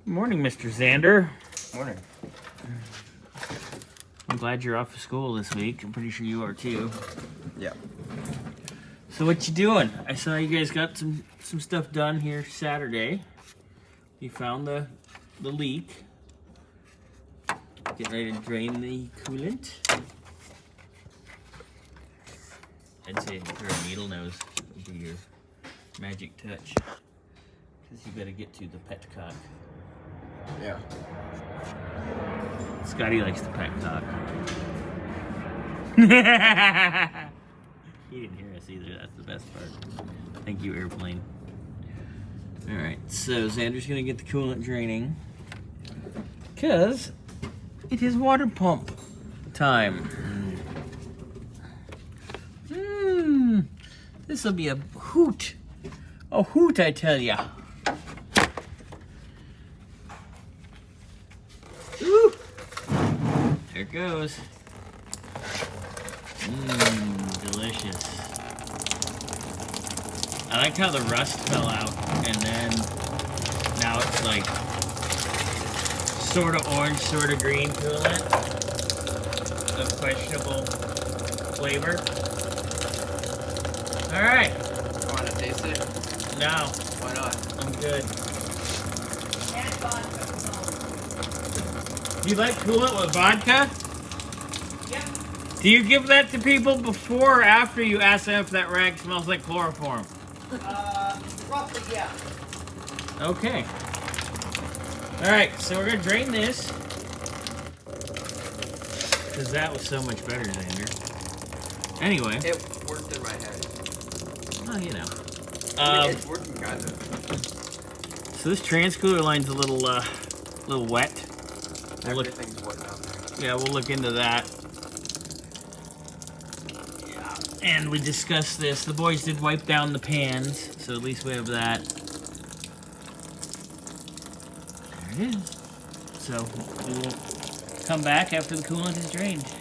Morning, Mr. Xander. Morning. I'm glad you're off of school this week. I'm pretty sure you are too. Yeah. So what you doing? I saw you guys got some stuff done here Saturday. You found the leak. Getting ready to drain the coolant. I'd say for a needle nose would be your magic touch. Because you gotta get to the petcock. Yeah. Scotty likes the petcock. He didn't hear us either, that's the best part. Thank you, airplane. Alright, so Xander's gonna get the coolant draining. Because it is water pump time. This will be a hoot. A hoot, I tell ya. Ooh. There it goes. Delicious. I like how the rust fell out, and then now it's like sort of orange, sort of green coolant of questionable flavor. All right. You want to taste it? No. Why not? I'm good. Do you like coolant with vodka? Yep. Do you give that to people before or after you ask them if that rag smells like chloroform? Roughly, yeah. Okay. Alright, so we're going to drain this. Because that was so much better, Xander. Anyway. It worked in my head. Well, you know. It's working kind of. So this transcooler line's a little wet. Everything's wet down there. Yeah, we'll look into that. Yeah. And we discussed this. The boys did wipe down the pans, so at least we have that. There it is. So we will come back after the coolant is drained.